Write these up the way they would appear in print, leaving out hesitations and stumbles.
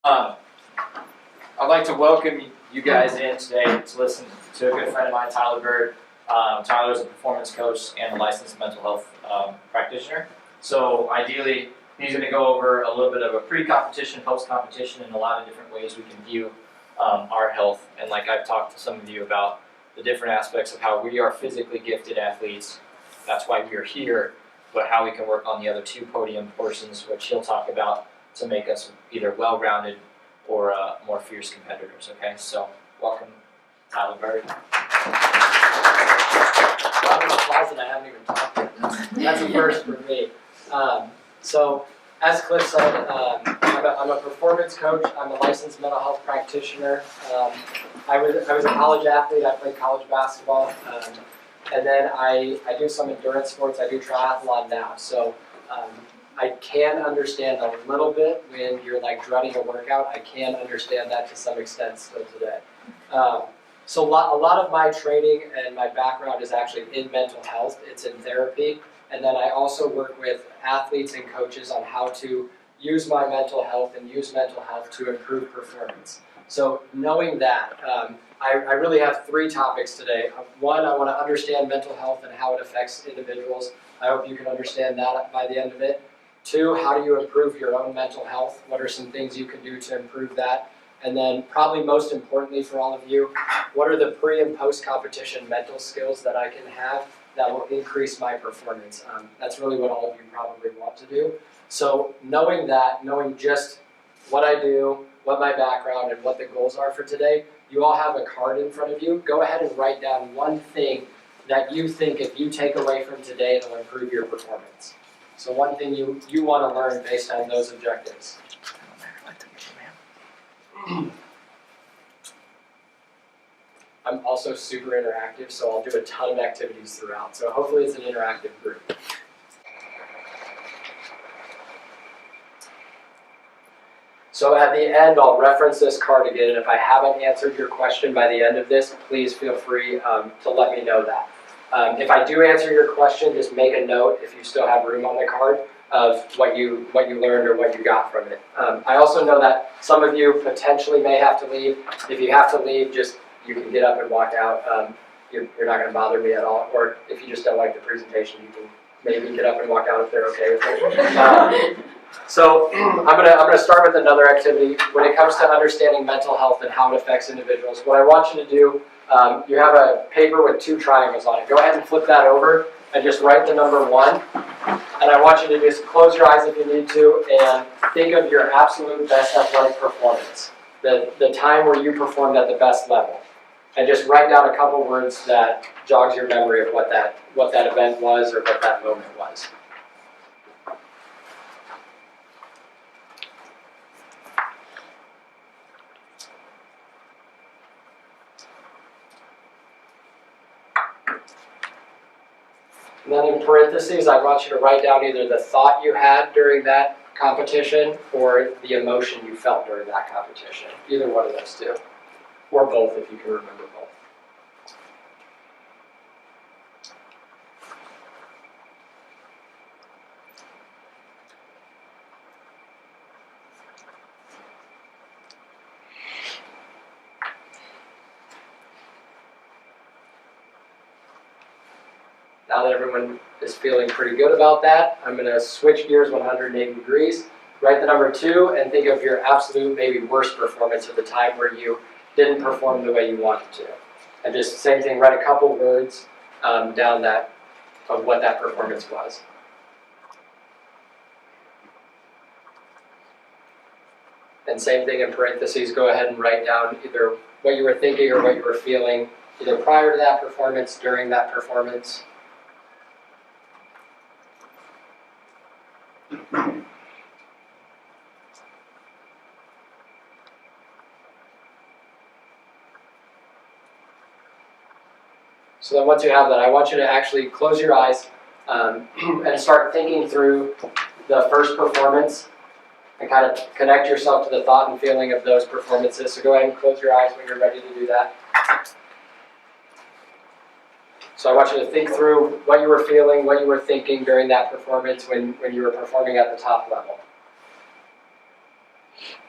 I'd like to welcome you guys in today to listen to a good friend of mine, Tyler Byrd. Tyler is a performance coach and a licensed mental health practitioner. So ideally, he's going to go over a little bit of a pre-competition, post-competition, and a lot of different ways we can view our health. And like I've talked to some of you about the different aspects of how we are physically gifted athletes. That's why we are here, but how we can work on the other two podium portions, which he'll talk about, to make us either well-rounded or more fierce competitors. Okay, so welcome, Tyler Byrd. Round of applause, and I haven't even talked yet. That's a first for me. So, as Cliff said, I'm a performance coach. I'm a licensed mental health practitioner. I was a college athlete. I played college basketball, and then I do some endurance sports. I do triathlon now. So. I can understand a little bit when you're like dreading a workout. I can understand that to some extent still today. So a lot of my training and my background is actually in mental health. It's in therapy. And then I also work with athletes and coaches on how to use my mental health and use mental health to improve performance. So knowing that, I really have three topics today. One, I want to understand mental health and how it affects individuals. I hope you can understand that by the end of it. Two, how do you improve your own mental health? What are some things you can do to improve that? And then probably most importantly for all of you, what are the pre and post competition mental skills that I can have that will increase my performance? That's really what all of you probably want to do. So knowing that, knowing just what I do, what my background and what the goals are for today, you all have a card in front of you. Go ahead and write down one thing that you think if you take away from today, it'll improve your performance. So one thing you want to learn based on those objectives. I'm also super interactive, so I'll do a ton of activities throughout. So hopefully it's an interactive group. So at the end, I'll reference this card again, and if I haven't answered your question by the end of this, please feel free to let me know that. If I do answer your question, just make a note if you still have room on the card of what you learned or what you got from it. I also know that some of you potentially may have to leave. If you have to leave, you can get up and walk out. You're not going to bother me at all. Or if you just don't like the presentation, you can maybe get up and walk out if they're okay with it. So I'm gonna start with another activity. When it comes to understanding mental health and how it affects individuals, what I want you to do, you have a paper with two triangles on it. Go ahead and flip that over and just write the number 1. And I want you to just close your eyes if you need to and think of your absolute best athletic performance, the time where you performed at the best level. And just write down a couple words that jogs your memory of what that event was or what that moment was. And then in parentheses, I want you to write down either the thought you had during that competition or the emotion you felt during that competition. Either one of those two. Or both if you can remember both. Now that everyone is feeling pretty good about that, I'm going to switch gears 180 degrees. Write the number 2 and think of your absolute, maybe worst performance of the time where you didn't perform the way you wanted to. And just same thing, write a couple words down that of what that performance was. And same thing in parentheses, go ahead and write down either what you were thinking or what you were feeling, either prior to that performance, during that performance. So then once you have that, I want you to actually close your eyes and start thinking through the first performance and kind of connect yourself to the thought and feeling of those performances. So go ahead and close your eyes when you're ready to do that. So I want you to think through what you were feeling, what you were thinking during that performance when you were performing at the top level.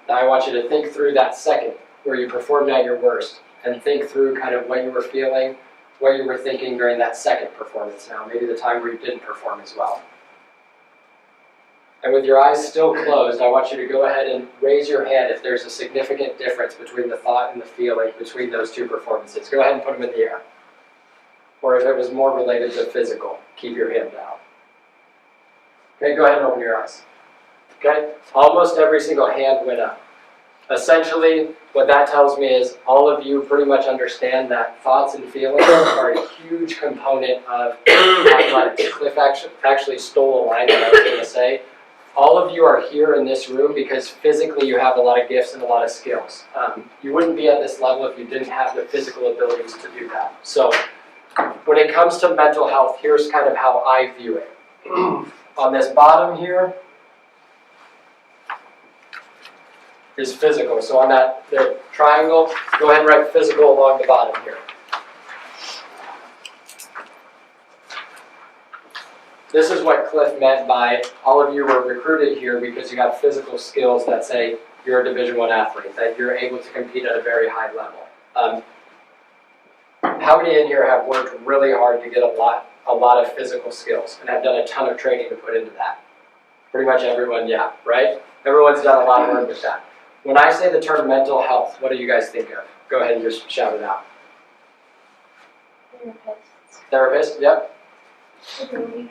Now I want you to think through that second where you performed at your worst and think through kind of what you were feeling, what you were thinking during that second performance now, maybe the time where you didn't perform as well. And with your eyes still closed, I want you to go ahead and raise your hand if there's a significant difference between the thought and the feeling between those two performances. Go ahead and put them in the air. Or if it was more related to physical, keep your hand down. Okay, go ahead and open your eyes. Okay, almost every single hand went up. Essentially, what that tells me is all of you pretty much understand that thoughts and feelings are a huge component of athletics. Cliff actually stole a line that I was going to say. All of you are here in this room because physically you have a lot of gifts and a lot of skills. You wouldn't be at this level if you didn't have the physical abilities to do that. So when it comes to mental health, here's kind of how I view it. On this bottom here is physical. So on the triangle, go ahead and write physical along the bottom here. This is what Cliff meant by all of you were recruited here because you have physical skills that say you're a Division I athlete, that you're able to compete at a very high level. How many in here have worked really hard to get a lot of physical skills and have done a ton of training to put into that? Pretty much everyone, yeah, right? Everyone's done a lot of work with that. When I say the term mental health, what do you guys think of? Go ahead and just shout it out. Therapist, yep. Stability.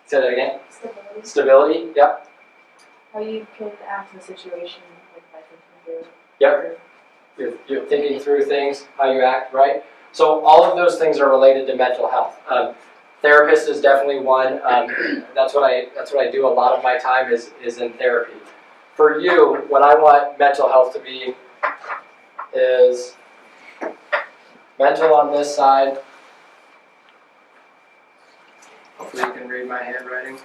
Say that again. Stability. Stability, yep. How you can act in a situation like by thinking through. Yep. You're thinking through things, how you act, right? So all of those things are related to mental health. Therapist is definitely one. That's what I do a lot of my time is in therapy. For you, what I want mental health to be is mental on this side. Hopefully you can read my handwriting.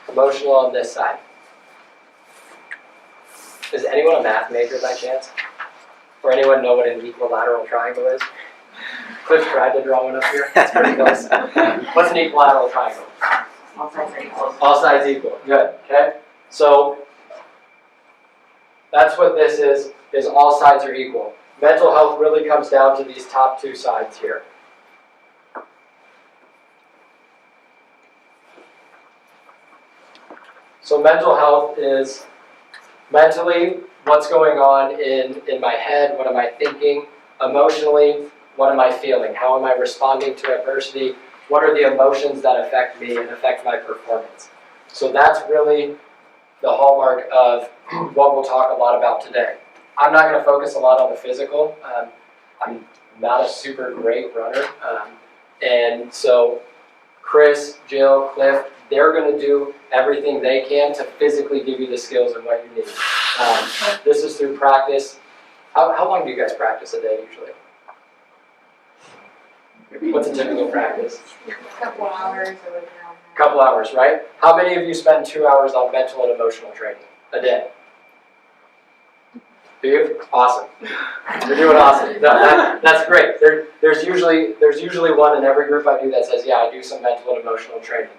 Emotional on this side. Is anyone a math major by chance? Or anyone know what an equilateral triangle is? Cliff tried to draw one up here. That's pretty close. What's an equilateral triangle? All sides are equal. All sides equal. Good. Okay. So that's what this is all sides are equal. Mental health really comes down to these top two sides here. So mental health is mentally what's going on in my head, what am I thinking? Emotionally, what am I feeling? How am I responding to adversity? What are the emotions that affect me and affect my performance? So that's really the hallmark of what we'll talk a lot about today. I'm not going to focus a lot on the physical. I'm not a super great runner. And so Chris, Jill, Cliff, they're going to do everything they can to physically give you the skills and what you need. This is through practice. How long do you guys practice a day usually? What's a typical practice? A couple hours or whatever. Couple hours, right? How many of you spend 2 hours on mental and emotional training a day? Do you? Awesome. You're doing awesome. No, that's great. There's usually one in every group I do that says, yeah, I do some mental and emotional training.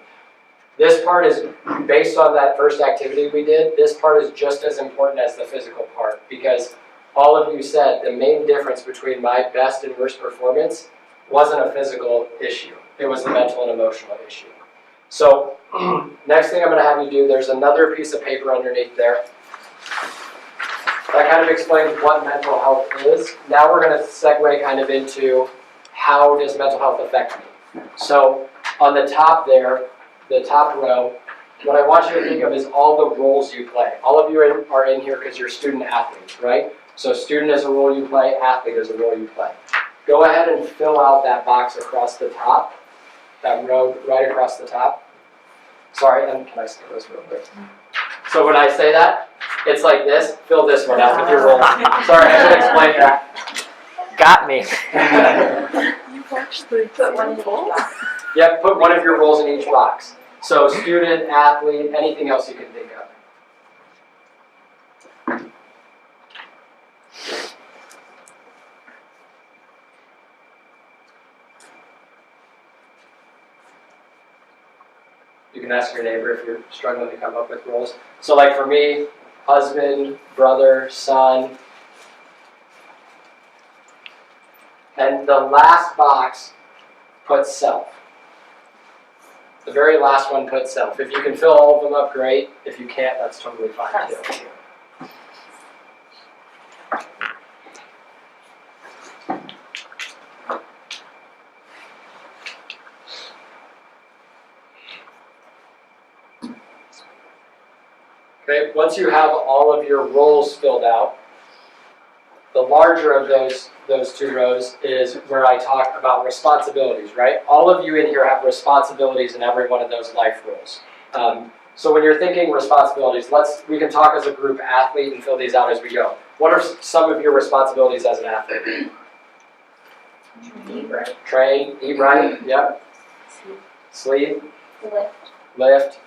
This part is based on that first activity we did. This part is just as important as the physical part because all of you said the main difference between my best and worst performance wasn't a physical issue. It was the mental and emotional issue. So next thing I'm going to have you do, there's another piece of paper underneath there. That kind of explains what mental health is. Now we're going to segue kind of into how does mental health affect me. So on the top there, the top row, what I want you to think of is all the roles you play. All of you are in here because you're student athletes, right? So student is a role you play, athlete is a role you play. Go ahead and fill out that box across the top, that row right across the top. Sorry, and can I say this real quick? So when I say that, it's like this. Fill this one out with your role. Sorry, I should explain that. Got me. You actually put one in each box. Yep, put one of your roles in each box. So student, athlete, anything else you can think of. You You can ask your neighbor if you're struggling to come up with roles. So like for me, husband, brother, son. And the last box, put self. The very last one, put self. If you can fill all of them up, great. If you can't, that's totally fine too. Okay, once you have all of your roles filled out, the larger of those two rows is where I talk about responsibilities, right? All of you in here have responsibilities in every one of those life roles. So when you're thinking responsibilities, we can talk as a group athlete and fill these out as we go. What are some of your responsibilities as an athlete? Eat right. Train, eat right, yep. Sleep, lift,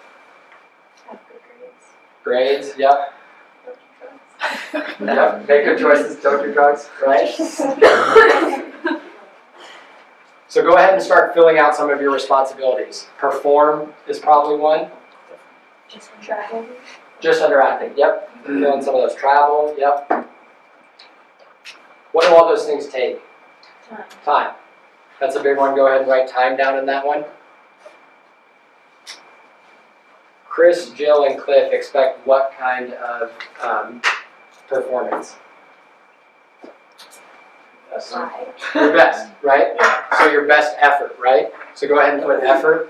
Have good grades. grades, yep. Yep, make good choices, don't do drugs, right? So go ahead and start filling out some of your responsibilities. Perform is probably one. Just travel. Just under acting, yep. Fill in some of those. Travel, yep. What do all those things take? Time. Time. That's a big one. Go ahead and write time down in that one. Chris, Jill, and Cliff expect what kind of performance? Lie. Your best, right? So your best effort, right? So go ahead and put effort.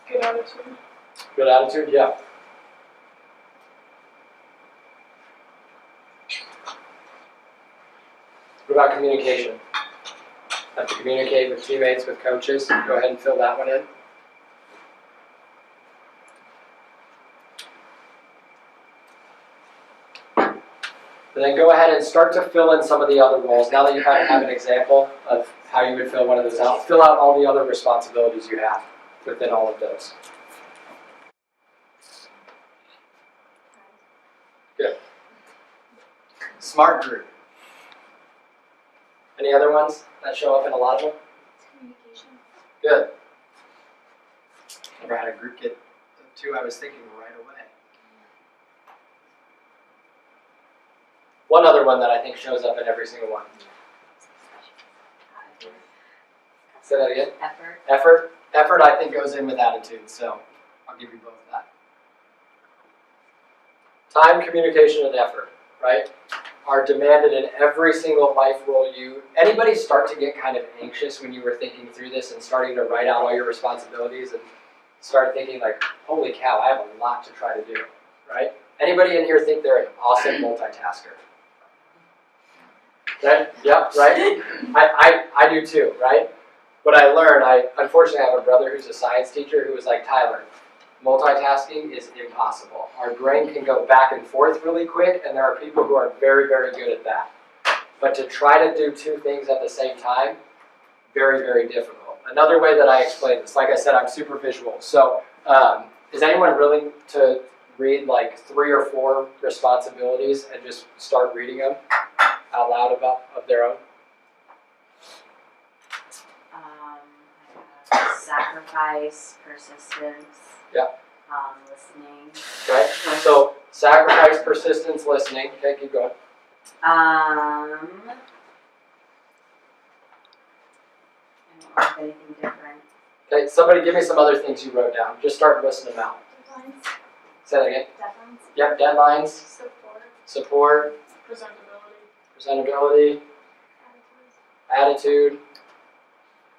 Good attitude. Good attitude, yeah. What about communication? Have to communicate with teammates, with coaches. Go ahead and fill that one in. And then go ahead and start to fill in some of the other roles. Now that you kind of have an example of how you would fill one of those out, fill out all the other responsibilities you have within all of those. Good. Smart group. Any other ones that show up in a lot of them? Communication. Good. Never had a group get two I was thinking right away. One other one that I think shows up in every single one. Say that again. Effort. Effort. Effort I think goes in with attitude, so I'll give you both that. Time, communication, and effort, right, are demanded in every single life role anybody start to get kind of anxious when you were thinking through this and starting to write out all your responsibilities and start thinking like, holy cow, I have a lot to try to do, right? Anybody in here think they're an awesome multitasker? Right? Yep, right? I do too, right? What I learned, unfortunately I have a brother who's a science teacher who was like, Tyler, multitasking is impossible. Our brain can go back and forth really quick, and there are people who are very, very good at that. But to try to do two things at the same time, very, very difficult. Another way that I explain this, like I said, I'm super visual. So is anyone willing to read like 3 or 4 responsibilities and just start reading them out loud of their own? Sacrifice, persistence. Yeah. Listening. Right? So sacrifice, persistence, listening. Okay, keep going. I don't have anything different. Okay, somebody give me some other things you wrote down. Just start listing them out. Deadlines. Say that again. Deadlines. Yep, deadlines, Support. support, presentability, attitude,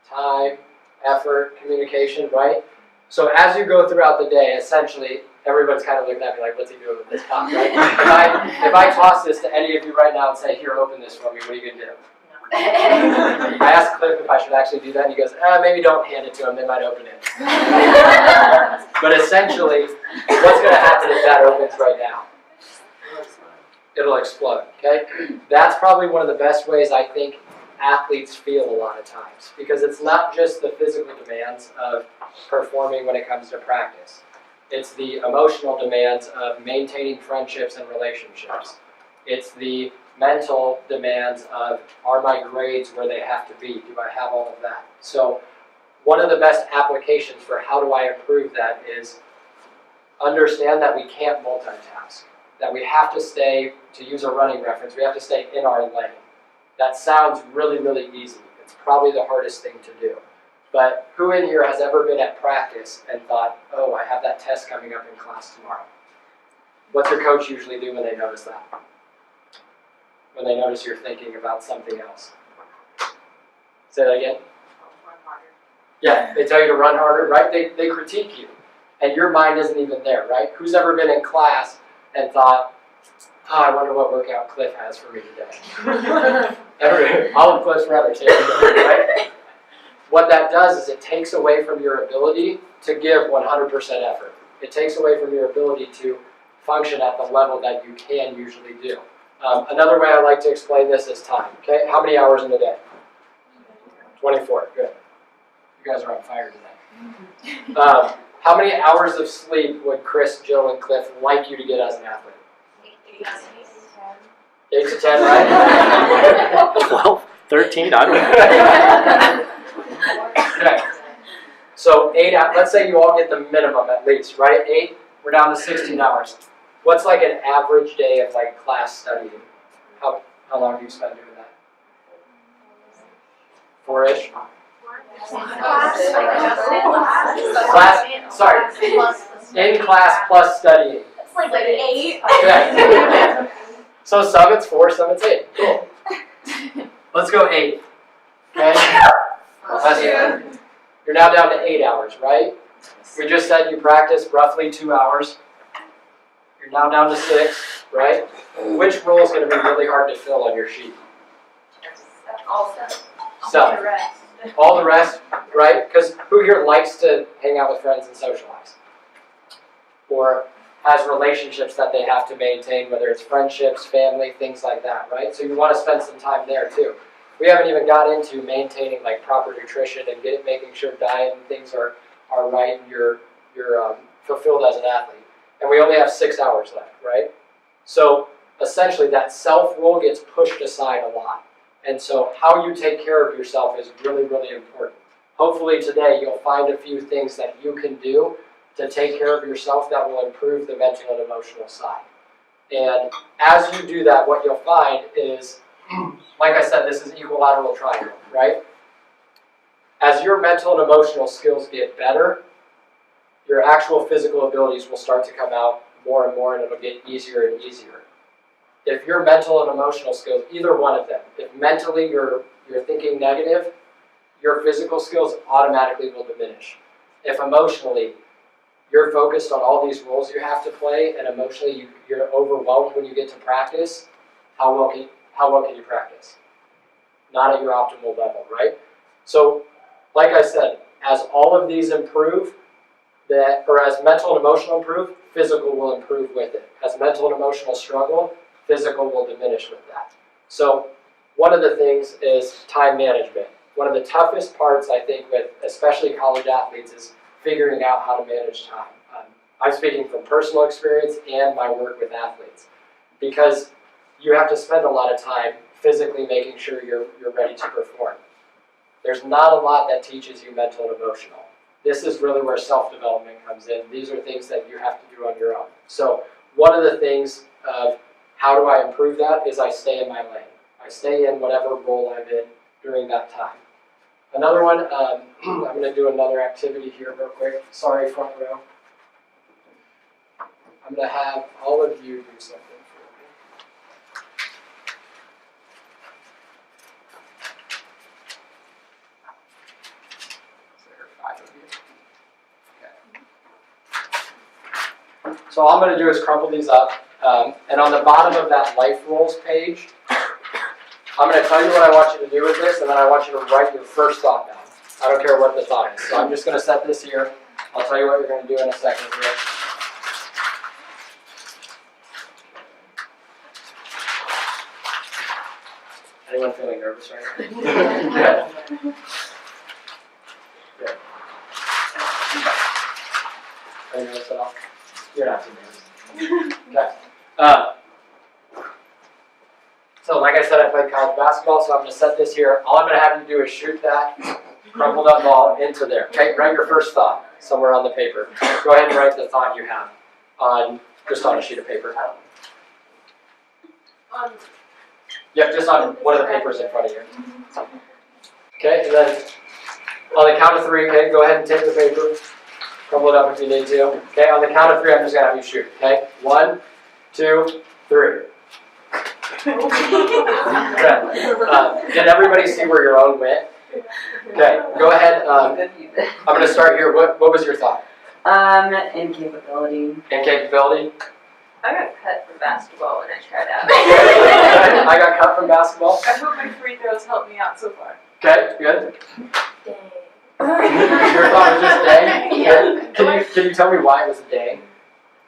time, effort, communication, right? So as you go throughout the day, essentially, everyone's kind of looking at me like, what's he doing with this cup, right? If I toss this to any of you right now and say, here, open this for me, what are you going to do? I asked Cliff if I should actually do that, and he goes, maybe don't hand it to them, they might open it. But essentially, what's going to happen if that opens right now? It'll explode, okay? That's probably one of the best ways I think athletes feel a lot of times, because it's not just the physical demands of performing when it comes to practice. It's the emotional demands of maintaining friendships and relationships. It's the mental demands of, are my grades where they have to be? Do I have all of that? So one of the best applications for how do I improve that is understand that we can't multitask, that we have to stay, to use a running reference, we have to stay in our lane. That sounds really, really easy. It's probably the hardest thing to do. But who in here has ever been at practice and thought, oh, I have that test coming up in class tomorrow? What's your coach usually do when they notice that? When they notice you're thinking about something else? Say that again? Yeah, they tell you to run harder, right? They critique you. And your mind isn't even there, right? Who's ever been in class and thought, oh, I wonder what workout Cliff has for me today? All of Cliff's rather take it, right? What that does is it takes away from your ability to give 100% effort. It takes away from your ability to function at the level that you can usually do. Another way I like to explain this is time, okay? How many hours in a day? 24, good. You guys are on fire today. How many hours of sleep would Chris, Jill, and Cliff like you to get as an athlete? 8 to 10, right? 12, 13, I don't know. Okay. So 8 hours, let's say you all get the minimum at least, right? 8, we're down to 16 hours. What's like an average day of like class studying? How long do you spend doing that? 4-ish? Class, sorry, in class plus studying. It's like 8. Okay. So some it's 4, some it's 8. Cool. Let's go 8. Okay? That's it. You're now down to 8 hours, right? We just said you practice roughly 2 hours. You're now down to 6, right? Which role is going to be really hard to fill on your sheet? Self. All the rest, right? Because who here likes to hang out with friends and socialize? Or has relationships that they have to maintain, whether it's friendships, family, things like that, right? So you want to spend some time there too. We haven't even got into maintaining like proper nutrition and making sure diet and things are right and you're fulfilled as an athlete. And we only have 6 hours left, right? So essentially that self role gets pushed aside a lot. And so how you take care of yourself is really, really important. Hopefully today you'll find a few things that you can do to take care of yourself that will improve the mental and emotional side. And as you do that, what you'll find is, like I said, this is equilateral triangle, right? As your mental and emotional skills get better, your actual physical abilities will start to come out more and more, and it'll get easier and easier. If your mental and emotional skills, either one of them, if mentally you're thinking negative, your physical skills automatically will diminish. If emotionally you're focused on all these roles you have to play, and emotionally you're overwhelmed when you get to practice, how well can you practice? Not at your optimal level, right? So, like I said, as all of these improve, as mental and emotional improve, physical will improve with it. As mental and emotional struggle, physical will diminish with that. So, one of the things is time management. One of the toughest parts, I think, with especially college athletes is figuring out how to manage time. I'm speaking from personal experience and my work with athletes. Because you have to spend a lot of time physically making sure you're ready to perform. There's not a lot that teaches you mental and emotional. This is really where self-development comes in. These are things that you have to do on your own. So one of the things of how do I improve that is I stay in my lane. I stay in whatever role I'm in during that time. Another one, I'm going to do another activity here real quick. Sorry, front row. I'm going to have all of you do something for me. There are 5 of you. Okay. So all I'm going to do is crumple these up. And on the bottom of that life roles page, I'm going to tell you what I want you to do with this, and then I want you to write your first thought down. I don't care what the thought is. So I'm just going to set this here. I'll tell you what you're going to do in a second here. Anyone feeling nervous right now? Good. Good. Are you nervous at all? You're not too nervous. Okay. So like I said, I played college basketball, so I'm gonna set this here. All I'm gonna have you do is shoot that crumpled up ball into there. Okay, write your first thought somewhere on the paper. Go ahead and write the thought you have just on a sheet of paper. Yep, just on one of the papers in front of you. Okay, and then on the count of 3, okay, go ahead and take the paper, crumple it up if you need to. Okay, on the count of 3, I'm just gonna have you shoot. Okay, 1, 2, 3. Good. Did everybody see where your own went? Okay, go ahead. I'm going to start here. What was your thought? Incapability. Incapability? I got cut from basketball when I tried out. I got cut from basketball. I hope my free throws helped me out so far. Okay, good. Dang. Your thought was just dang? Yeah. Can you tell me why it was a dang?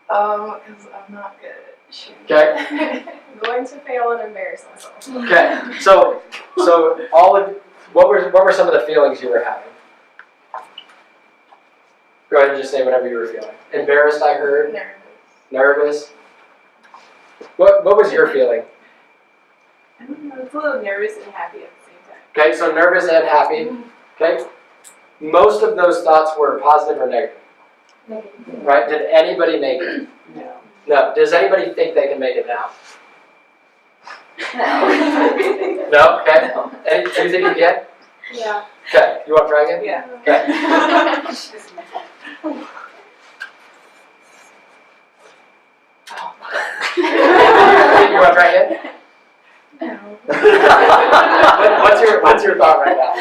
Because I'm not good at shooting. Okay. I'm going to fail and embarrass myself. Okay. So what were some of the feelings you were having? Go ahead and just say whatever you were feeling. Embarrassed, I heard. Nervous. What was your feeling? I don't know, it's a little nervous and happy at the same time. Okay, so nervous and happy. Okay. Most of those thoughts were positive or negative. Right? Did anybody make it? No. No. Does anybody think they can make it now? No. No? Okay. Do you think you can? Yeah. Okay. You want to try again? Yeah. Okay. You want to try again? No. What's your thought right now?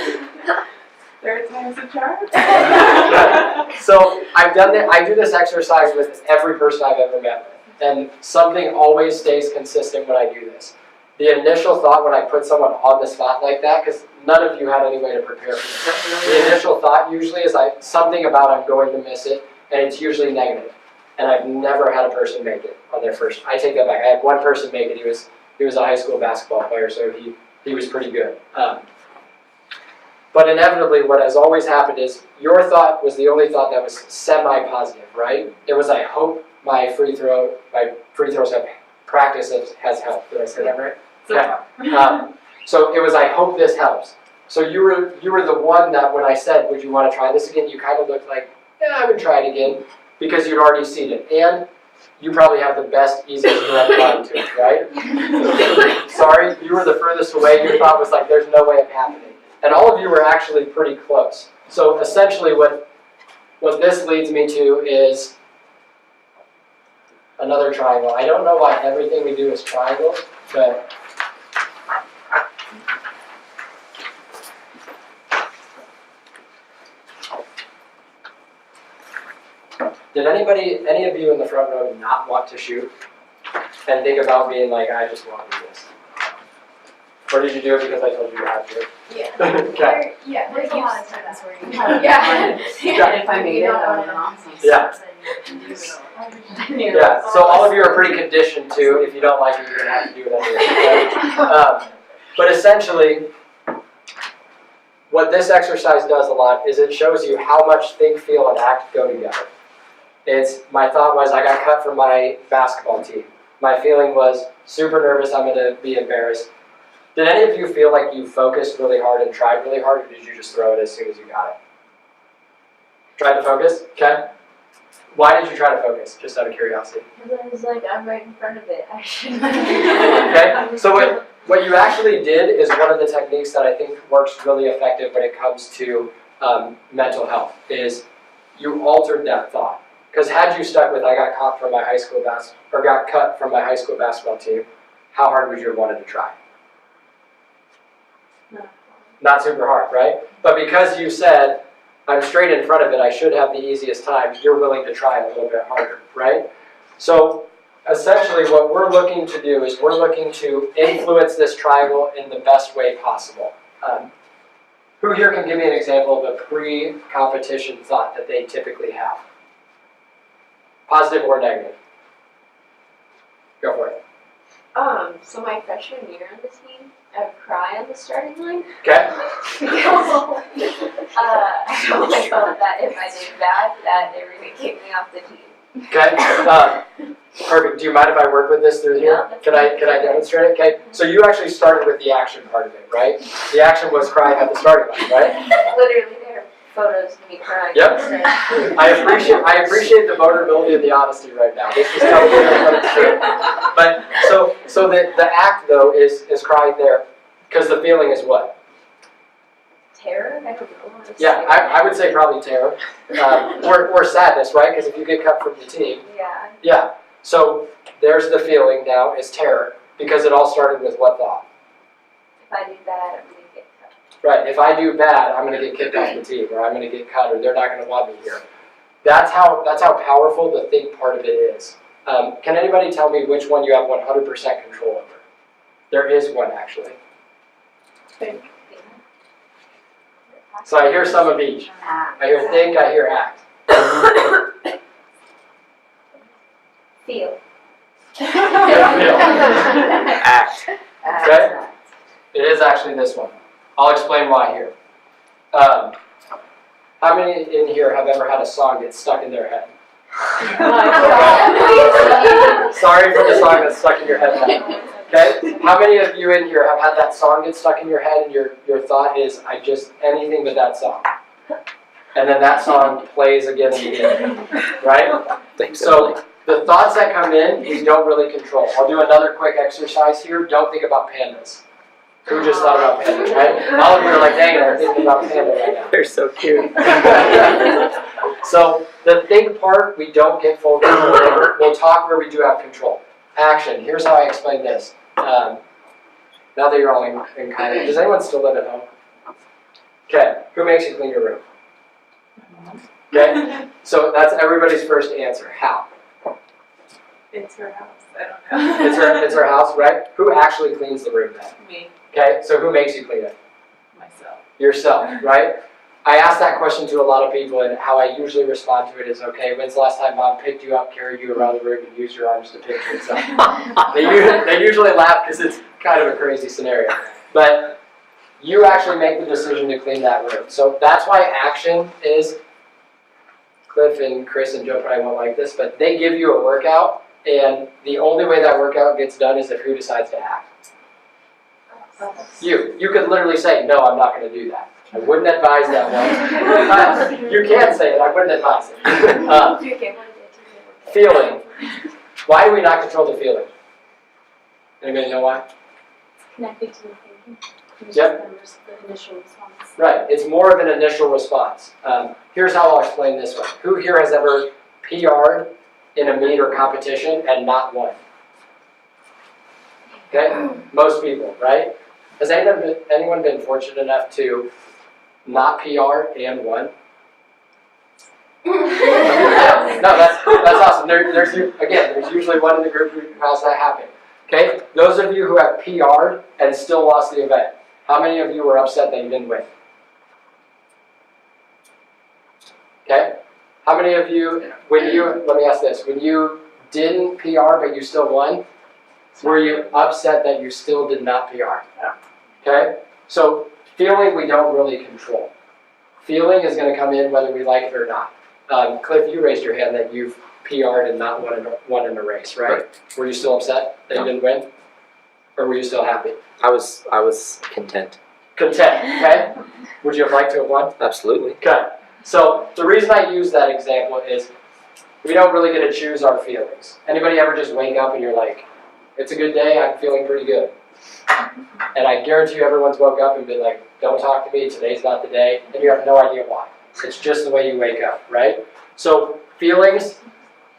Third time's a charm. So I've done that. I do this exercise with every person I've ever met with, and something always stays consistent when I do this. The initial thought when I put someone on the spot like that, because none of you had any way to prepare for this. The initial thought usually is something about I'm going to miss it, and it's usually negative. And I've never had a person make it on their first. I take that back. I had one person make it. He was a high school basketball player, so he was pretty good. But inevitably, what has always happened is your thought was the only thought that was semi-positive, right? It was I hope my free throws have practice has helped. Did I say that right? Okay. So it was I hope this helps. So you were the one that when I said would you want to try this again, you kind of looked like yeah I would try it again because you'd already seen it and you probably have the best, easiest direct line to it, right? Sorry, you were the furthest away. Your thought was like there's no way of happening. And all of you were actually pretty close. So essentially what this leads me to is another triangle. I don't know why everything we do is triangles, but did any of you in the front row not want to shoot and think about being like, I just want to do this? Or did you do it because I told you you had to? Yeah. Okay. Yeah, There's there's a lot of times where you Yeah. If I made it, that would have been awesome. Yeah. Yeah, so all of you are pretty conditioned to, if you don't like it, you're going to have to do it anyway. But essentially, what this exercise does a lot is it shows you how much think, feel, and act go together. My thought was I got cut from my basketball team. My feeling was super nervous, I'm going to be embarrassed. Did any of you feel like you focused really hard and tried really hard, or did you just throw it as soon as you got it? Tried to focus? Okay. Why did you try to focus, just out of curiosity? Because I was like, I'm right in front of it. I shouldn't. Okay, so what you actually did is one of the techniques that I think works really effective when it comes to mental health, is you altered that thought. Because had you stuck with, I got cut from my high school basketball team, how hard would you have wanted to try? Not super hard, right? But because you said, I'm straight in front of it, I should have the easiest time, you're willing to try a little bit harder, right? So essentially what we're looking to do is we're looking to influence this triangle in the best way possible. Who here can give me an example of a pre-competition thought that they typically have? Positive or negative? Go for it. So my freshman year on the team, I would cry on the starting line. Okay? Because I felt that if I did bad, that it really kicked me off the team. Okay? Perfect. Do you mind if I work with this through here? Yeah, Can I demonstrate it? Okay. So you actually started with the action part of it, right? The action was crying at the starting line, right? Literally, there are photos of me crying. Yep. I appreciate the vulnerability and the honesty right now. This is how what it's doing. But so the act though is crying there because the feeling is what? Terror? I don't know. Yeah, I would say probably terror or sadness, right? Because if you get cut from the team, Yeah. yeah. So there's the feeling now is terror because it all started with what thought? If I do that, I'm gonna get cut. Right. If I do bad, I'm going to get kicked off the team, or I'm going to get cut, or they're not going to want me here. That's how powerful the think part of it is. Can anybody tell me which one you have 100% control over? There is one actually. Think. So I hear some of each. I hear think, I hear act. Feel. Act. Okay? It is actually this one. I'll explain why here. How many in here have ever had a song get stuck in their head? Sorry for the song that's stuck in your head now. Okay? How many of you in here have had that song get stuck in your head and your thought is, I just, anything but that song? And then that song plays again and again. Right? So the thoughts that come in, we don't really control. I'll do another quick exercise here. Don't think about pandas. Who just thought about pandas, right? All of you are like, dang it, I'm thinking about panda right now. They're so cute. So the think part, we don't get full control over. We'll talk where we do have control. Action. Here's how I explain this. Now that you're all in kind of, does anyone still live at home? Okay. Who makes you clean your room? Okay. So that's everybody's first answer. How? It's her house. I don't know. It's her house, right? Who actually cleans the room then? Me, Okay. So who makes you clean it? myself. Yourself, right? I ask that question to a lot of people, and how I usually respond to it is, okay, when's the last time mom picked you up, carried you around the room, and used your arms to pick things up? They usually laugh because it's kind of a crazy scenario. But you actually make the decision to clean that room. So that's why action is, Cliff and Chris and Joe probably won't like this, but they give you a workout, and the only way that workout gets done is if who decides to act. You could literally say, no, I'm not going to do that. I wouldn't advise that one. You can say it, I wouldn't advise it. Feeling. Why do we not control the feeling? Anybody know why? Connected to the thinking. Yep. The initial response. Right, it's more of an initial response. Here's how I'll explain this one. Who here has ever PR'd in a meet or competition and not won? Okay, most people, right? Has anyone been fortunate enough to not PR and won? No, that's awesome. There's usually one in the group who has that happen. Okay, those of you who have PR'd and still lost the event, how many of you were upset that you didn't win? Okay, how many of you, let me ask this, when you didn't PR but you still won, were you upset that you still did not PR? Okay, so feeling we don't really control. Feeling is going to come in whether we like it or not. Cliff, you raised your hand that you've PR'd and not won in a race, right? Were you still upset that you didn't win? Or were you still happy? I was content. Content, okay? Would you have liked to have won? Absolutely. Okay. So the reason I use that example is we don't really get to choose our feelings. Anybody ever just wake up and you're like, it's a good day, I'm feeling pretty good. And I guarantee you everyone's woke up and been like, don't talk to me, today's not the day, and you have no idea why. It's just the way you wake up, right? So feelings,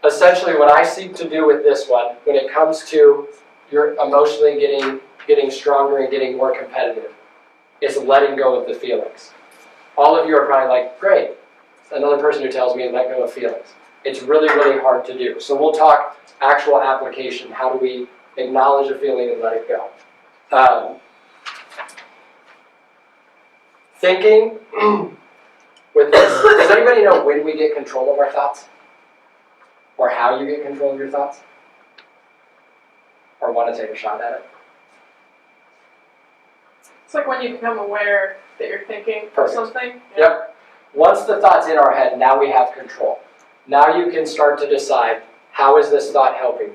essentially what I seek to do with this one, when it comes to you're emotionally getting stronger and getting more competitive, is letting go of the feelings. All of you are probably like, great, another person who tells me to let go of feelings. It's really, really hard to do. So we'll talk actual application. How do we acknowledge a feeling and let it go? Thinking with this, does anybody know when we get control of our thoughts? Or how you get control of your thoughts? Or want to take a shot at it? It's like when you become aware that you're thinking of Perfect. something. Yep. Once the thought's in our head, now we have control. Now you can start to decide, how is this thought helping me?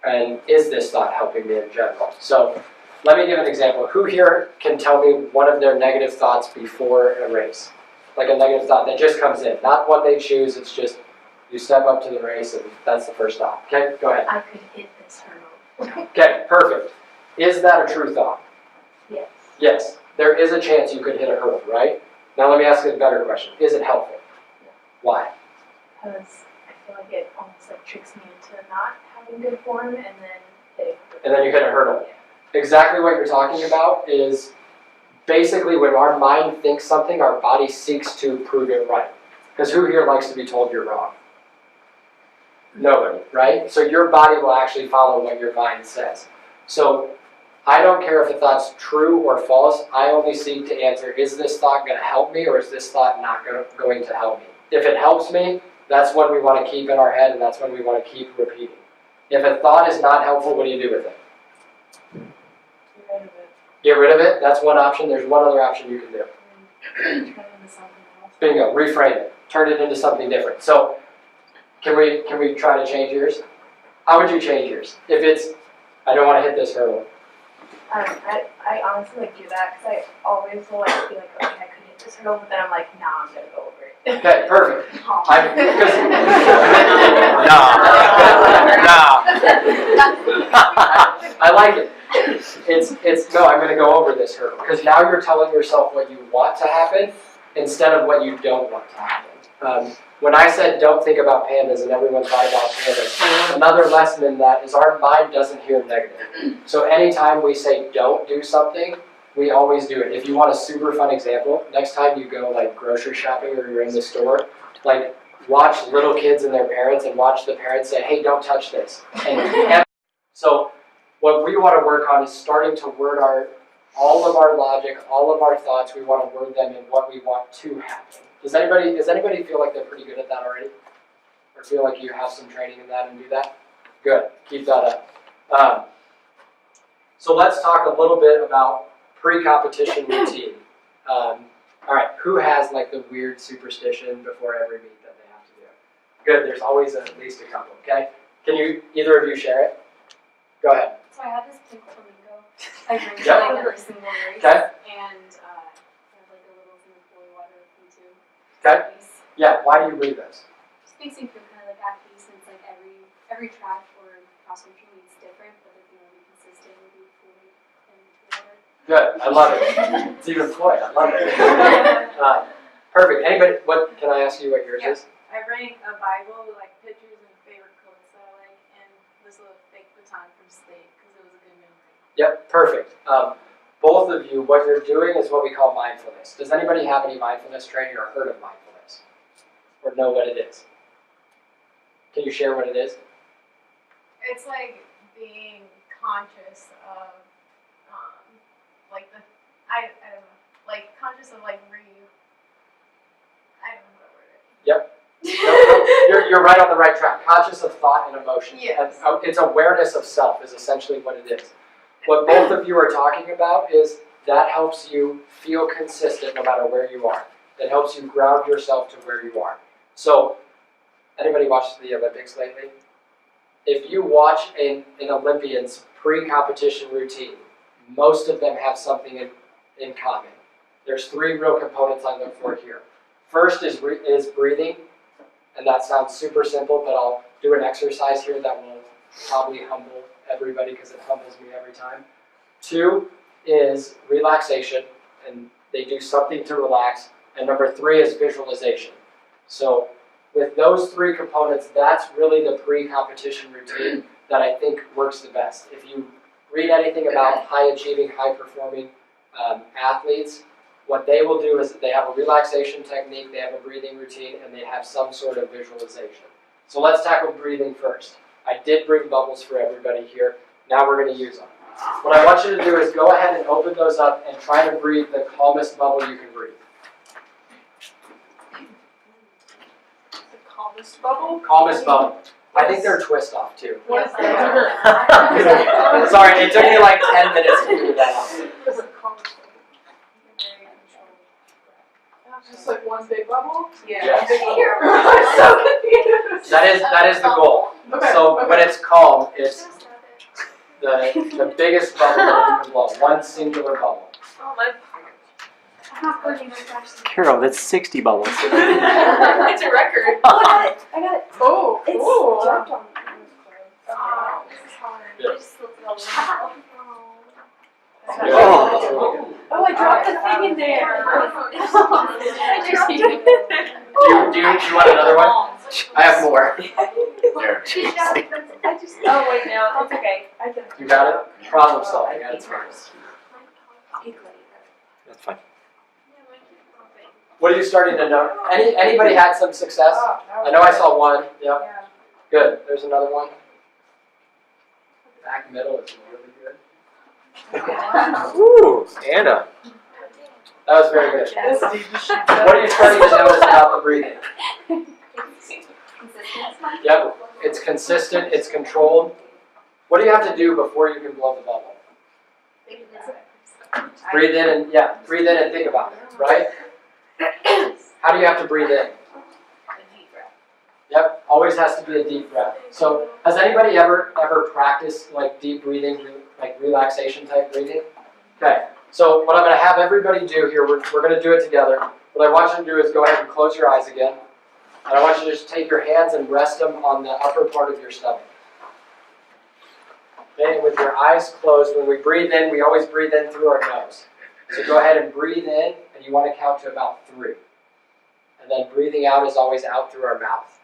And is this thought helping me in general? So let me give an example. Who here can tell me one of their negative thoughts before a race? Like a negative thought that just comes in, not one they choose, it's just you step up to the race and that's the first thought. Okay, go ahead. I could hit this hurdle. Okay, perfect. Is that a true thought? Yes. Yes, there is a chance you could hit a hurdle, right? Now let me ask you a better question. Is it helpful? Why? Because I feel like it almost like tricks me into not having good form and then hitting. And then you hit a hurdle. Exactly what you're talking about is basically when our mind thinks something, our body seeks to prove it right. Because who here likes to be told you're wrong? Nobody, right? So your body will actually follow what your mind says. So I don't care if a thought's true or false. I only seek to answer, is this thought going to help me or is this thought not going to help me? If it helps me, that's what we want to keep in our head and that's what we want to keep repeating. If a thought is not helpful, what do you do with it? Get rid of it. Get rid of it. That's one option. There's one other option you can do. Turn it into something else. Bingo. Reframe it. Turn it into something different. So can we try to change yours? How would you change yours? If it's, I don't want to hit this hurdle. I honestly like do that because I always will like be like, okay, I could hit this hurdle, but then I'm like, nah, I'm gonna go over it. Okay, perfect. I like it. It's no, I'm going to go over this hurdle because now you're telling yourself what you want to happen instead of what you don't want to happen. When I said don't think about pandas and everyone thought about pandas, another lesson in that is our mind doesn't hear negative. So anytime we say don't do something, we always do it. If you want a super fun example, next time you go like grocery shopping or you're in the store, like watch little kids and their parents and watch the parents say, hey, don't touch this. And so what we want to work on is starting to word all of our logic, all of our thoughts, we want to word them in what we want to happen. Does anybody feel like they're pretty good at that already? Or feel like you have some training in that and do that? Good, keep that up. So let's talk a little bit about pre-competition routine. All right, who has like the weird superstition before every meet that they have to do? Good, there's always at least a couple, okay? Can you, either of you share it? Go ahead. So I have this pink flamingo. I bring Yep. to like every single race. Okay. And I have like a little thing of holy water with me too. Okay. Yeah, why do you read those? Just makes me feel kind of like at peace, and it's like every track or cross country meet's different, but if you want to be consistent, we'll be fully in water. Good, I love it. It's even Floyd, I love it. Perfect. Anybody, what, can I ask you what yours is? I bring a Bible with like pictures and favorite quotes that I like, and this little fake baton from State because it was a good memory. Yep, perfect. Both of you, what you're doing is what we call mindfulness. Does anybody have any mindfulness training or heard of mindfulness? Or know what it is? Can you share what it is? It's like being conscious of, like I don't know, like conscious of like I don't know what word it is. Yep. No, you're right on the right track. Conscious of thought and emotion. Yes. And, it's awareness of self is essentially what it is. What both of you are talking about is that helps you feel consistent no matter where you are. It helps you ground yourself to where you are. So, anybody watched the Olympics lately? If you watch an Olympian's pre-competition routine, most of them have something in common. There's three real components I look for here. First is breathing, and that sounds super simple, but I'll do an exercise here that will probably humble everybody because it humbles me every time. Two is relaxation, and they do something to relax. And number three is visualization. So with those three components, that's really the pre-competition routine that I think works the best. If you read anything about high-achieving, high-performing athletes, what they will do is they have a relaxation technique, they have a breathing routine, and they have some sort of visualization. So let's tackle breathing first. I did bring bubbles for everybody here. Now we're going to use them. What I want you to do is go ahead and open those up and try to breathe the calmest bubble you can breathe. The calmest bubble? Calmest bubble. I think they're twist off too. What is Sorry, it took me like 10 minutes to figure that out. What's the calmest bubble? Just like one big bubble? Yes. I'm so confused. That is the goal. Okay. So when it's calm, it's the biggest bubble that you can blow. One singular bubble. Oh, my. I'm not putting my flash. Carol, that's 60 bubbles. It's a record. Oh, I got it. Oh, It's cool. dropped on me. Oh, this is hard. Yeah. I just slipped it all over. Yeah, Oh. that's really good. Oh, I dropped the thing in there. I dropped it in there. Do you want another one? I have more. I just. Oh wait, no, it's okay. I can. You got it? Problem solving at its finest. That's fine. What are you starting to know? Anybody had some success? I know I saw one. Yep. Good. There's another one. Back middle is really good. Ooh, Anna. That was very good. What are you starting to notice about the breathing? Yep. It's consistent. It's controlled. What do you have to do before you can blow the bubble? Breathe in and think about it, right? How do you have to breathe in? Yep, always has to be a deep breath. So, has anybody ever practiced like deep breathing, like relaxation type breathing? Okay, so what I'm going to have everybody do here, we're going to do it together. What I want you to do is go ahead and close your eyes again. And I want you to just take your hands and rest them on the upper part of your stomach. Okay, and with your eyes closed, when we breathe in, we always breathe in through our nose. So go ahead and breathe in, and you want to count to about 3. And then breathing out is always out through our mouth.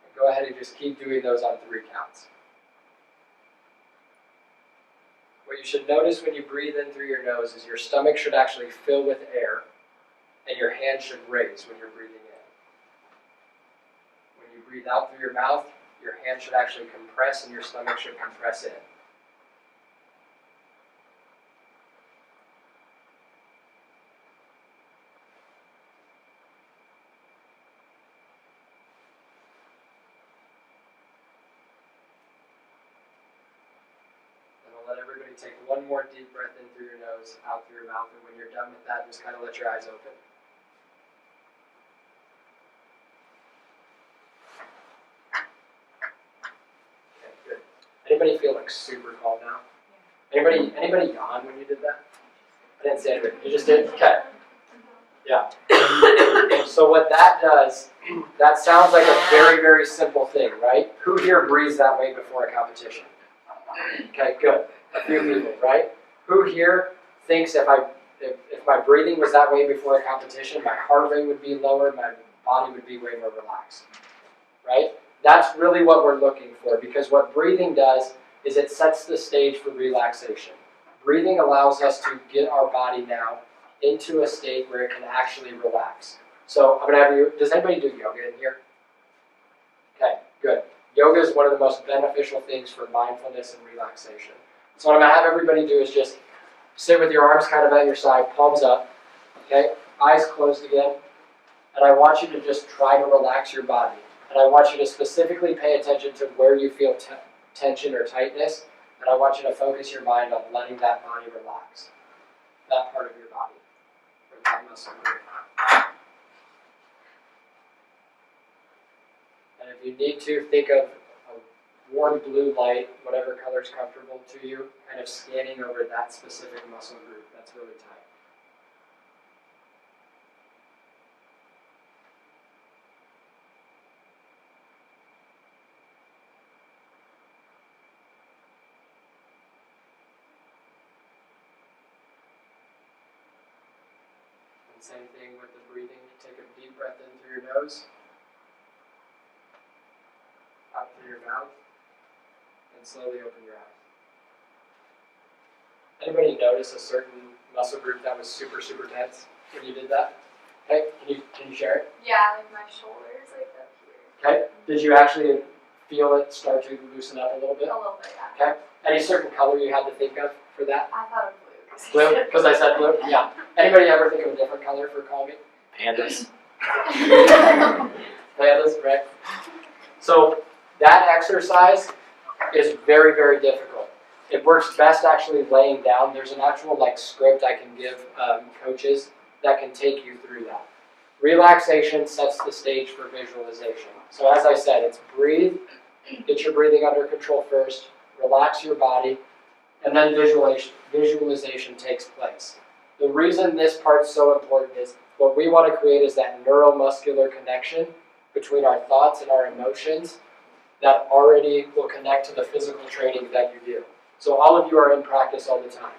And go ahead and just keep doing those on 3 counts. What you should notice when you breathe in through your nose is your stomach should actually fill with air, and your hand should raise when you're breathing in. When you breathe out through your mouth, your hand should actually compress and your stomach should compress in. And I'll let everybody take one more deep breath in through your nose, out through your mouth, and when you're done with that, just kind of let your eyes open. Okay, good. Anybody feel like super calm now? Anybody yawn when you did that? I didn't say anybody. You just did? Okay. Yeah. So what that does, that sounds like a very, very simple thing, right? Who here breathes that way before a competition? Okay, good. A few people, right? Who here thinks if my breathing was that way before a competition, my heart rate would be lower, my body would be way more relaxed, right? That's really what we're looking for, because what breathing does is it sets the stage for relaxation. Breathing allows us to get our body now into a state where it can actually relax. So I'm going to have you, does anybody do yoga in here? Okay, good. Yoga is one of the most beneficial things for mindfulness and relaxation. So what I'm going to have everybody do is just sit with your arms kind of at your side, palms up, okay? Eyes closed again. And I want you to just try to relax your body. And I want you to specifically pay attention to where you feel tension or tightness. And I want you to focus your mind on letting that body relax. That part of your body. Or that muscle group. And if you need to, think of a warm blue light, whatever color is comfortable to you, kind of scanning over that specific muscle group that's really tight. And same thing with the breathing. Take a deep breath in through your nose. Out through your mouth, and slowly open your eyes. Anybody notice a certain muscle group that was super, super tense when you did that? Okay, can you share it? Yeah, like my shoulders, like up here. Okay, did you actually feel it start to loosen up a little bit? A little bit, yeah. Okay, any certain color you had to think of for that? I thought of blue. Blue, because I said blue? Yeah. Anybody ever think of a different color for calming? Pandas. Pandas, right? So that exercise is very, very difficult. It works best actually laying down. There's an actual script I can give coaches that can take you through that. Relaxation sets the stage for visualization. So as I said, it's breathe, get your breathing under control first, relax your body, and then visualization takes place. The reason this part's so important is what we want to create is that neuromuscular connection between our thoughts and our emotions that already will connect to the physical training that you do. So all of you are in practice all the time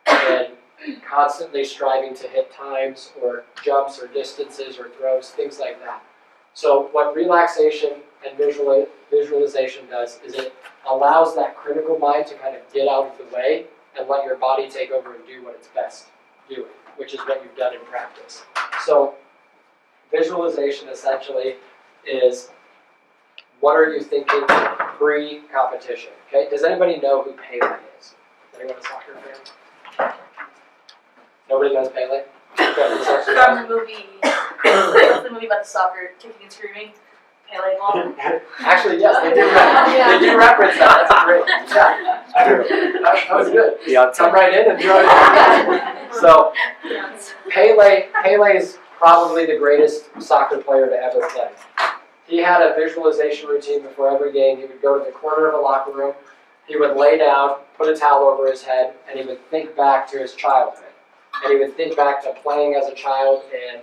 and constantly striving to hit times or jumps or distances or throws, things like that. So what relaxation and visualization does is it allows that critical mind to kind of get out of the way and let your body take over and do what it's best doing, which is what you've done in practice. So visualization essentially is what are you thinking pre-competition, okay? Does anybody know who Pele is? Is anyone a soccer fan? Nobody knows Pele? Okay, From the movie, what's the movie about the soccer kicking and screaming? Pele ball. actually, yes, they do reference that. That's a great, yeah. That was good. Yeah. Come right in and throw it in. So, Pele is probably the greatest soccer player to ever play. He had a visualization routine before every game. He would go to the corner of a locker room, he would lay down, put a towel over his head, and he would think back to his childhood. And he would think back to playing as a child and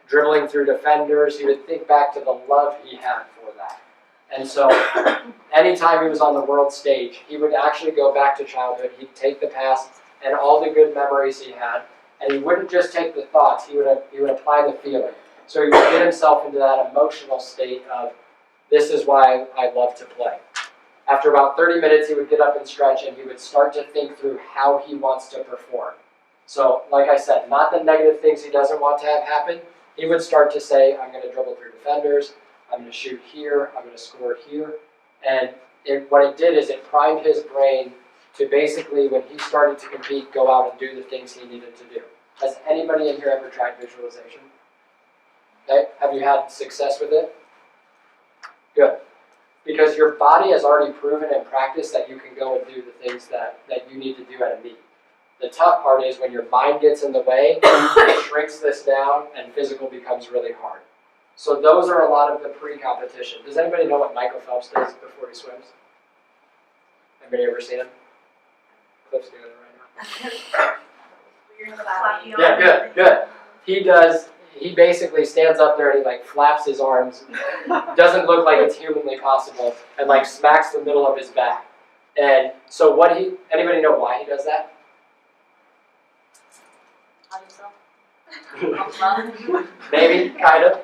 dribbling through defenders. He would think back to the love he had for that. And so anytime he was on the world stage, he would actually go back to childhood. He'd take the past and all the good memories he had, and he wouldn't just take the thoughts, he would apply the feeling. So he would get himself into that emotional state of, this is why I love to play. After about 30 minutes, he would get up and stretch, and he would start to think through how he wants to perform. So, like I said, not the negative things he doesn't want to have happen. He would start to say, I'm going to dribble through defenders, I'm going to shoot here, I'm going to score here. And what it did is it primed his brain to basically, when he started to compete, go out and do the things he needed to do. Has anybody in here ever tried visualization? Okay. Have you had success with it? Good. Because your body has already proven in practice that you can go and do the things that you need to do at a meet. The tough part is when your mind gets in the way, it shrinks this down, and physical becomes really hard. So those are a lot of the pre-competition. Does anybody know what Michael Phelps does before he swims? Anybody ever seen him? Cliff's doing it right now. Yeah, good. He basically stands up there and he like flaps his arms, doesn't look like it's humanly possible, and like smacks the middle of his back. And so anybody know why he does that? Maybe, kind of.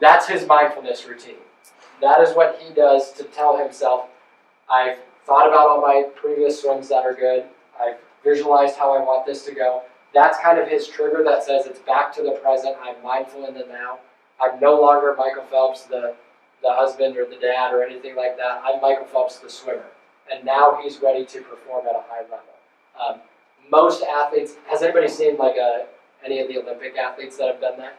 That's his mindfulness routine. That is what he does to tell himself, I've thought about all my previous swims that are good, I've visualized how I want this to go. That's kind of his trigger that says it's back to the present, I'm mindful in the now. I'm no longer Michael Phelps, the husband or the dad or anything like that. I'm Michael Phelps, the swimmer. And now he's ready to perform at a high level. Most athletes, has anybody seen like any of the Olympic athletes that have done that?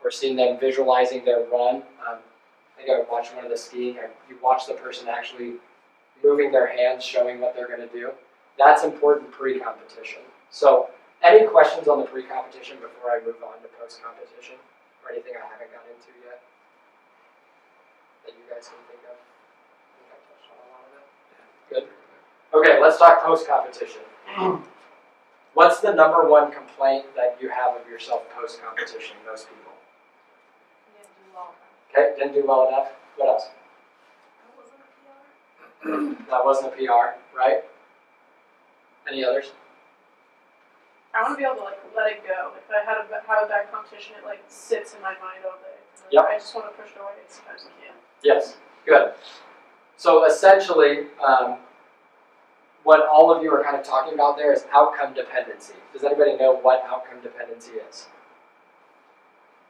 Or seen them visualizing their run? I think I watched one of the skiing, you watch the person actually moving their hands, showing what they're going to do. That's important pre-competition. So, any questions on the pre-competition before I move on to post-competition? Or anything I haven't got into yet that you guys can think of? I think I touched on a lot of it. Good. Okay, let's talk post-competition. What's the number one complaint that you have of yourself post-competition, most people? Okay, didn't do well enough. What else? That wasn't a PR, right? Any others? I want to be able to like let it go. If I have a bad competition, it like sits in my mind all day. Yep. I just want to push it away as sometimes I can. Yes, good. So essentially, what all of you are kind of talking about there is outcome dependency. Does anybody know what outcome dependency is?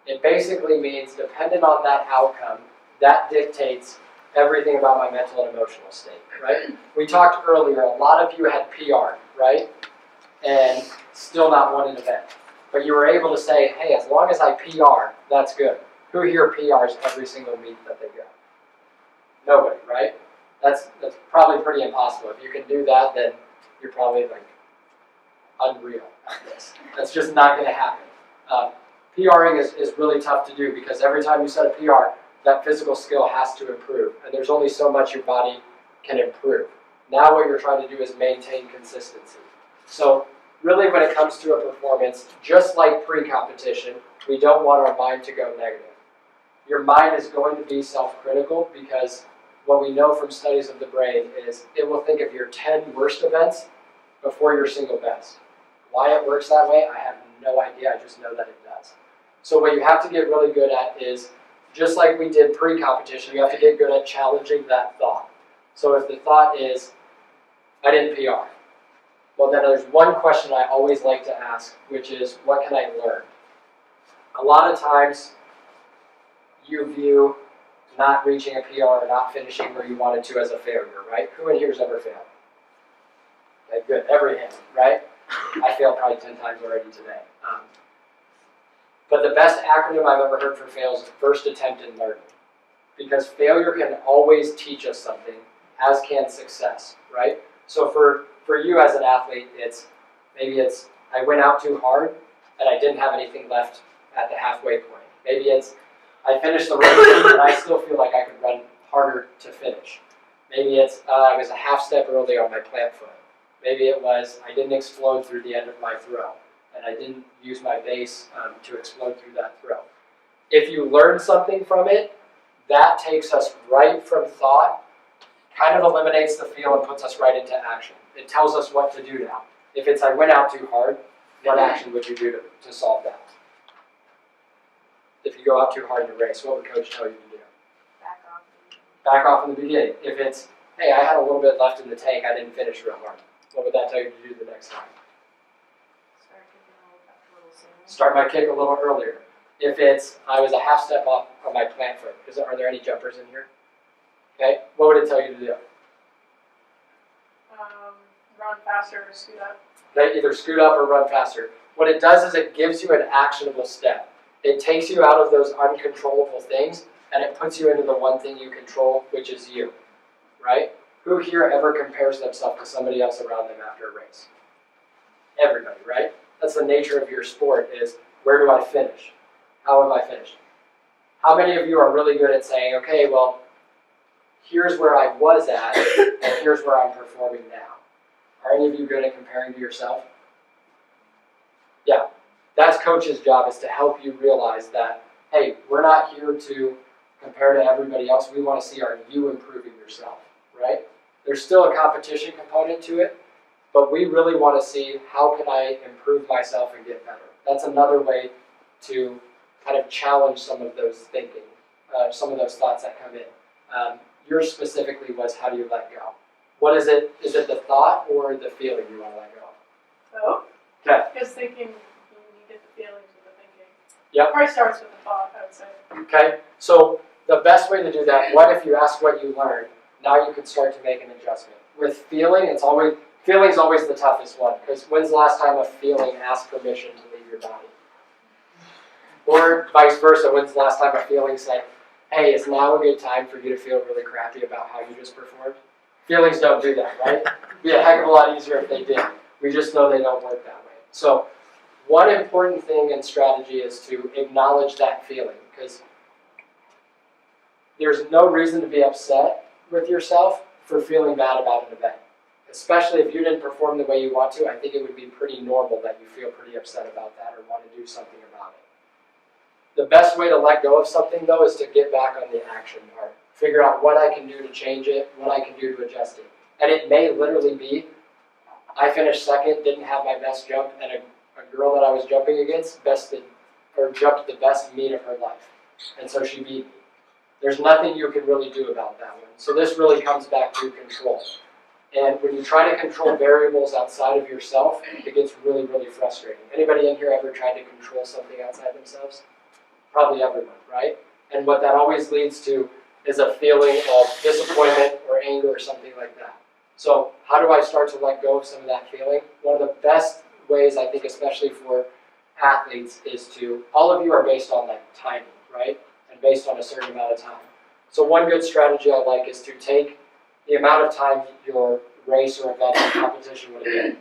It basically means dependent on that outcome, that dictates everything about my mental and emotional state, right? We talked earlier, a lot of you had PR, right? And still not won an event. But you were able to say, hey, as long as I PR, that's good. Who here PRs every single meet that they go? Nobody, right? That's probably pretty impossible. If you can do that, then you're probably like unreal at this. That's just not going to happen. PRing is really tough to do because every time you set a PR, that physical skill has to improve. And there's only so much your body can improve. Now what you're trying to do is maintain consistency. So really when it comes to a performance, just like pre-competition, we don't want our mind to go negative. Your mind is going to be self-critical because what we know from studies of the brain is it will think of your 10 worst events before your single best. Why it works that way, I have no idea, I just know that it does. So what you have to get really good at is, just like we did pre-competition, you have to get good at challenging that thought. So if the thought is, I didn't PR, well then there's one question I always like to ask, which is, what can I learn? A lot of times, you view not reaching a PR or not finishing where you wanted to as a failure, right? Who in here has ever failed? Okay, good, every hand, right? I failed probably 10 times already today. But the best acronym I've ever heard for fail is first attempt in learning. Because failure can always teach us something, as can success, right? So for you as an athlete, maybe it's I went out too hard and I didn't have anything left at the halfway point. Maybe it's I finished the race and I still feel like I could run harder to finish. Maybe it's I was a half step early on my plant foot. Maybe it was I didn't explode through the end of my throw and I didn't use my base to explode through that throw. If you learn something from it, that takes us right from thought, kind of eliminates the feel and puts us right into action. It tells us what to do now. If it's I went out too hard, what action would you do to solve that? If you go out too hard in a race, what would coach tell you to do? Back off in the beginning. If it's, hey, I had a little bit left in the tank, I didn't finish real hard, what would that tell you to do the next time? Start my kick a little earlier. If it's, I was a half step off on my plant foot, are there any jumpers in here? Okay, what would it tell you to do? Run faster or scoot up. Okay, either scoot up or run faster. What it does is it gives you an actionable step. It takes you out of those uncontrollable things and it puts you into the one thing you control, which is you, right? Who here ever compares themselves to somebody else around them after a race? Everybody, right? That's the nature of your sport is, where do I finish? How have I finished? How many of you are really good at saying, okay, well, here's where I was at, and here's where I'm performing now? Are any of you good at comparing to yourself? Yeah, that's coach's job, is to help you realize that, hey, we're not here to compare to everybody else. We want to see are you improving yourself, right? There's still a competition component to it, but we really want to see how can I improve myself and get better. That's another way to kind of challenge some of those thinking, some of those thoughts that come in. Yours specifically was, how do you let go? What is it? Is it the thought or the feeling you want to let go of? So, Okay. just thinking, you get the feelings with the thinking. Yep. Probably starts with the thought, I would say. Okay, so the best way to do that, what if you ask what you learned, now you can start to make an adjustment. With feeling, feeling's always the toughest one, because when's the last time a feeling asked permission to leave your body? Or vice versa, when's the last time a feeling said, hey, is now a good time for you to feel really crappy about how you just performed? Feelings don't do that, right? It'd be a heck of a lot easier if they did. We just know they don't work that way. So one important thing in strategy is to acknowledge that feeling, because there's no reason to be upset with yourself for feeling bad about an event. Especially if you didn't perform the way you want to, I think it would be pretty normal that you feel pretty upset about that or want to do something about it. The best way to let go of something, though, is to get back on the action part. Figure out what I can do to change it, what I can do to adjust it. And it may literally be, I finished second, didn't have my best jump, and a girl that I was jumping against jumped the best meet of her life. And so she beat me. There's nothing you can really do about that one. So this really comes back to control. And when you try to control variables outside of yourself, it gets really, really frustrating. Anybody in here ever tried to control something outside themselves? Probably everyone, right? And what that always leads to is a feeling of disappointment or anger or something like that. So how do I start to let go of some of that feeling? One of the best ways, I think, especially for athletes, is to, all of you are based on like timing, right? And based on a certain amount of time. So one good strategy I like is to take the amount of time your race or event or competition would have been.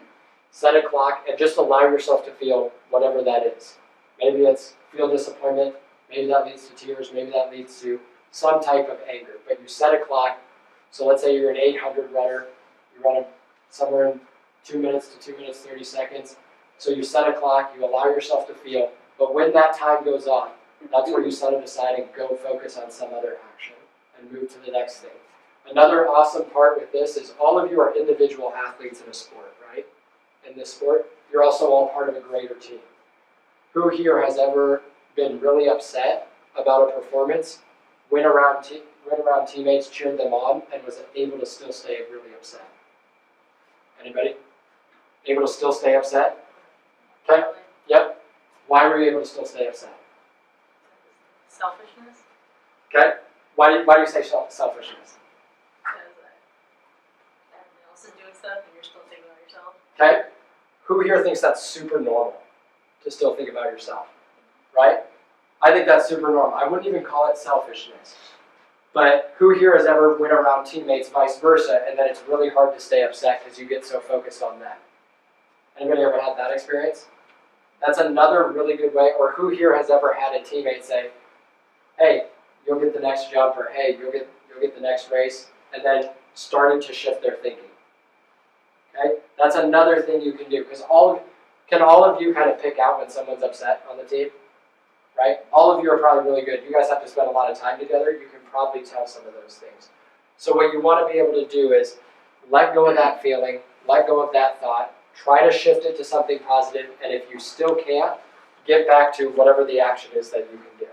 Set a clock and just allow yourself to feel whatever that is. Maybe it's feel disappointment, maybe that leads to tears, maybe that leads to some type of anger. But you set a clock. So let's say you're an 800 runner, you run somewhere in 2 minutes to 2 minutes 30 seconds. So you set a clock, you allow yourself to feel, but when that time goes on, that's where you set it aside and go focus on some other action and move to the next thing. Another awesome part with this is all of you are individual athletes in a sport, right? In this sport, you're also all part of a greater team. Who here has ever been really upset about a performance, went around teammates, cheered them on, and was able to still stay really upset? Anybody? Able to still stay upset? Okay. Yep. Why were you able to still stay upset? Selfishness. Okay. Why do you say selfishness? Because everyone else is doing stuff and you're still thinking about yourself. Okay. Who here thinks that's super normal to still think about yourself? Right? I think that's super normal. I wouldn't even call it selfishness. But who here has ever went around teammates vice versa, and then it's really hard to stay upset because you get so focused on that? Anybody ever had that experience? That's another really good way. Or who here has ever had a teammate say, hey, you'll get the next jump, or hey, you'll get the next race, and then started to shift their thinking? Okay? That's another thing you can do, because can all of you kind of pick out when someone's upset on the team? Right? All of you are probably really good. You guys have to spend a lot of time together. You can probably tell some of those things. So what you want to be able to do is let go of that feeling, let go of that thought, try to shift it to something positive, and if you still can't, get back to whatever the action is that you can do.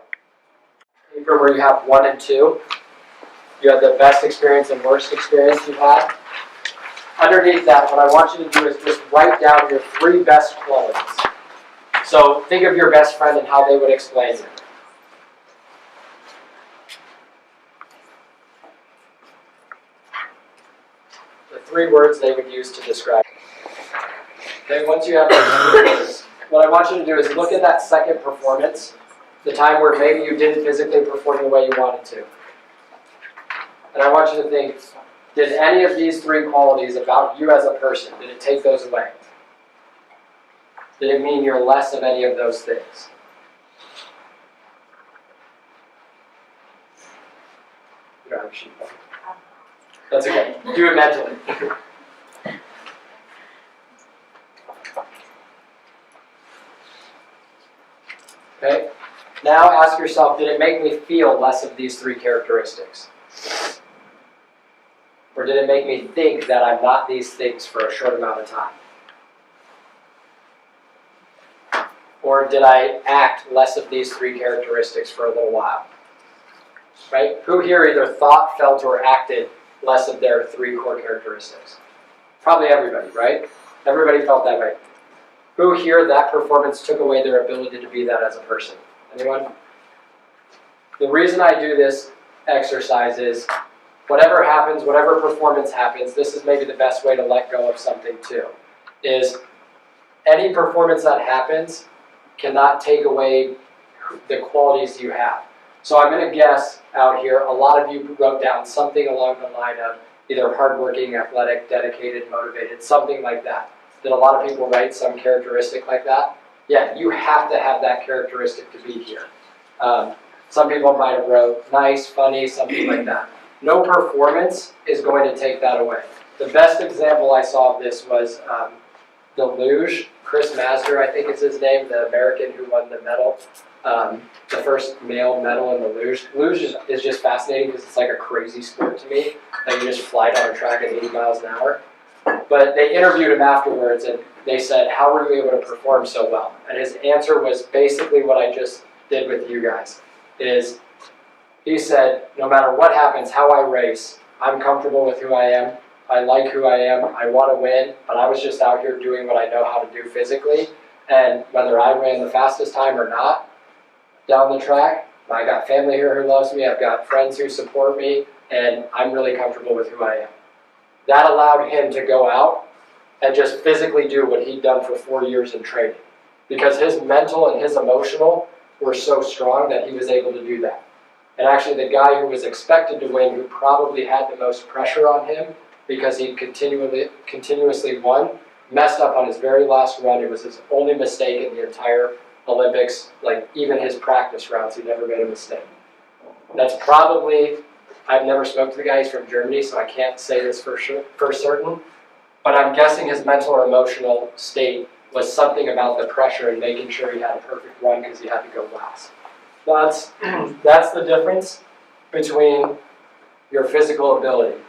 Paper where you have 1 and 2, you have the best experience and worst experience you've had. Underneath that, what I want you to do is just write down your 3 best qualities. So think of your best friend and how they would explain it. The 3 words they would use to describe it. Okay, once you have those, what I want you to do is look at that second performance, the time where maybe you didn't physically perform the way you wanted to. And I want you to think, did any of these 3 qualities about you as a person, did it take those away? Did it mean you're less of any of those things? You don't have a sheet. That's okay. Do it mentally. Okay? Now ask yourself, did it make me feel less of these 3 characteristics? Or did it make me think that I'm not these things for a short amount of time? Or did I act less of these 3 characteristics for a little while? Right? Who here either thought, felt, or acted less of their 3 core characteristics? Probably everybody, right? Everybody felt that way. Who here, that performance took away their ability to be that as a person? Anyone? The reason I do this exercise is whatever happens, whatever performance happens, this is maybe the best way to let go of something too, is any performance that happens cannot take away the qualities you have. So I'm going to guess out here, a lot of you wrote down something along the line of either hardworking, athletic, dedicated, motivated, something like that. Did a lot of people write some characteristic like that? Yeah, you have to have that characteristic to be here. Some people might have wrote nice, funny, something like that. No performance is going to take that away. The best example I saw of this was the luge. Chris Masder, I think is his name, the American who won the medal, the first male medal in the luge. Luge is just fascinating because it's like a crazy sport to me. Like you just fly down a track at 80 miles an hour. But they interviewed him afterwards and they said, how were you able to perform so well? And his answer was basically what I just did with you guys, is he said, no matter what happens, how I race, I'm comfortable with who I am. I like who I am. I want to win, but I was just out here doing what I know how to do physically. And whether I ran the fastest time or not down the track, I got family here who loves me. I've got friends who support me, and I'm really comfortable with who I am. That allowed him to go out and just physically do what he'd done for 4 years in training, because his mental and his emotional were so strong that he was able to do that. And actually the guy who was expected to win, who probably had the most pressure on him because he continuously won, messed up on his very last run. It was his only mistake in the entire Olympics, like even his practice routes, he never made a mistake. That's probably, I've never spoke to the guy, he's from Germany, so I can't say this for certain, but I'm guessing his mental or emotional state was something about the pressure and making sure he had a perfect run because he had to go last. That's the difference between your physical ability,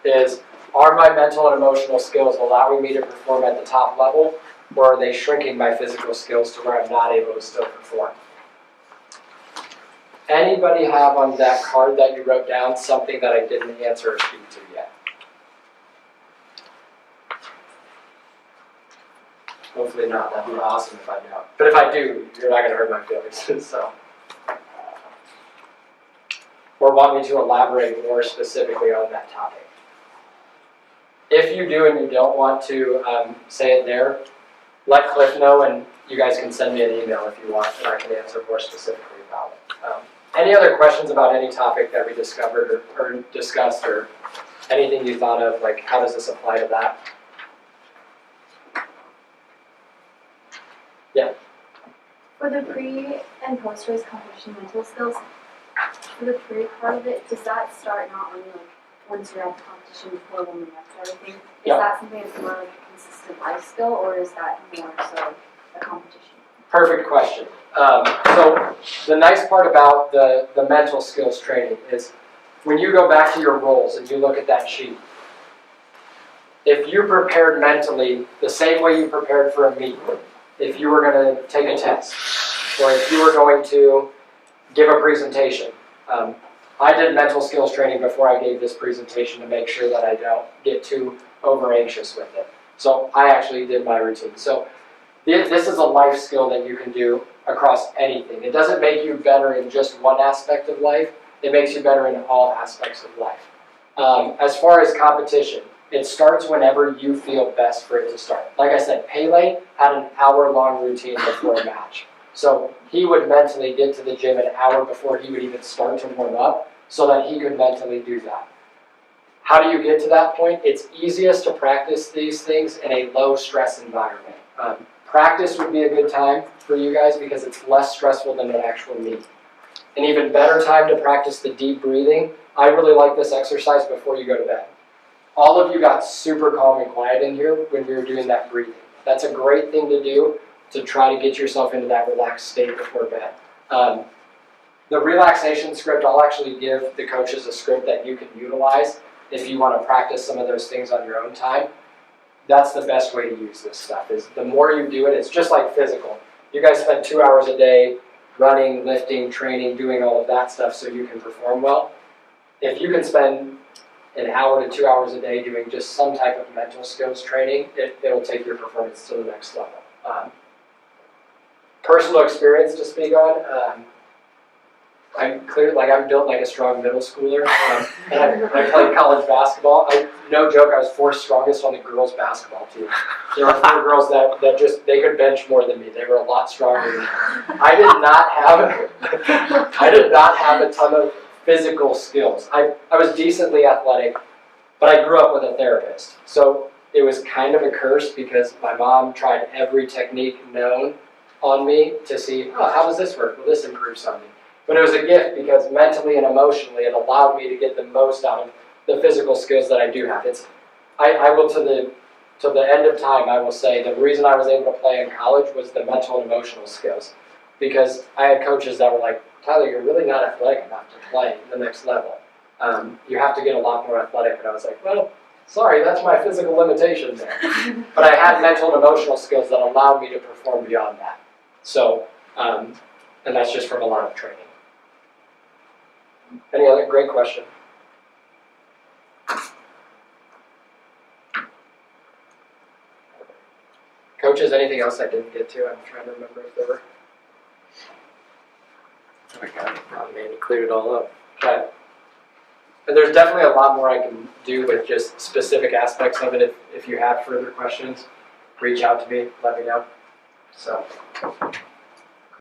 is are my mental and emotional skills allowing me to perform at the top level, or are they shrinking my physical skills to where I'm not able to still perform? Anybody have on that card that you wrote down something that I didn't answer or speak to yet? Hopefully not, that'd be awesome if I know. But if I do, you're not gonna hurt my feelings, so. Or want me to elaborate more specifically on that topic. If you do and you don't want to say it there, let Cliff know and you guys can send me an email if you want and I can answer more specifically about it. Any other questions about any topic that we discovered or discussed, or anything you thought of, like how does this apply to that? Yeah. For the pre and post race competition mental skills, for the pre part of it, does that start not only like once you're at the competition before warming up and everything? Is Yeah. that something that's more like a consistent life skill, or is that more so a competition? Perfect question. So the nice part about the mental skills training is when you go back to your roles and you look at that sheet, if you prepared mentally the same way you prepared for a meet, if you were going to take a test, or if you were going to give a presentation. I did mental skills training before I gave this presentation to make sure that I don't get too over anxious with it. So I actually did my routine. So this is a life skill that you can do across anything. It doesn't make you better in just one aspect of life. It makes you better in all aspects of life. As far as competition, it starts whenever you feel best for it to start. Like I said, Pele had an hour-long routine before a match. So he would mentally get to the gym an hour before he would even start to warm up so that he could mentally do that. How do you get to that point? It's easiest to practice these things in a low-stress environment. Practice would be a good time for you guys because it's less stressful than an actual meet. An even better time to practice the deep breathing. I really like this exercise before you go to bed. All of you got super calm and quiet in here when we were doing that breathing. That's a great thing to do to try to get yourself into that relaxed state before bed. The relaxation script, I'll actually give the coaches a script that you can utilize if you want to practice some of those things on your own time. That's the best way to use this stuff, is the more you do it, it's just like physical. You guys spend 2 hours a day running, lifting, training, doing all of that stuff so you can perform well. If you can spend an hour to 2 hours a day doing just some type of mental skills training, it'll take your performance to the next level. Personal experience to speak on, I'm built like a strong middle schooler, and I played college basketball. No joke, I was fourth strongest on the girls' basketball team. There were 4 girls that just, they could bench more than me. They were a lot stronger than me. I did not have a ton of physical skills. I was decently athletic, but I grew up with a therapist. So it was kind of a curse because my mom tried every technique known on me to see, oh, how does this work? Will this improve something? But it was a gift because mentally and emotionally it allowed me to get the most out of the physical skills that I do have. I will to the end of time, I will say the reason I was able to play in college was the mental and emotional skills. Because I had coaches that were like, Tyler, you're really not athletic enough to play the next level. You have to get a lot more athletic. And I was like, well, sorry, that's my physical limitation there. But I had mental and emotional skills that allowed me to perform beyond that. So, and that's just from a lot of training. Any other great question? Coaches, anything else I didn't get to? I'm trying to remember if there were. Oh man, you cleared it all up. Okay. And there's definitely a lot more I can do with just specific aspects of it. If you have further questions, reach out to me, let me know. So.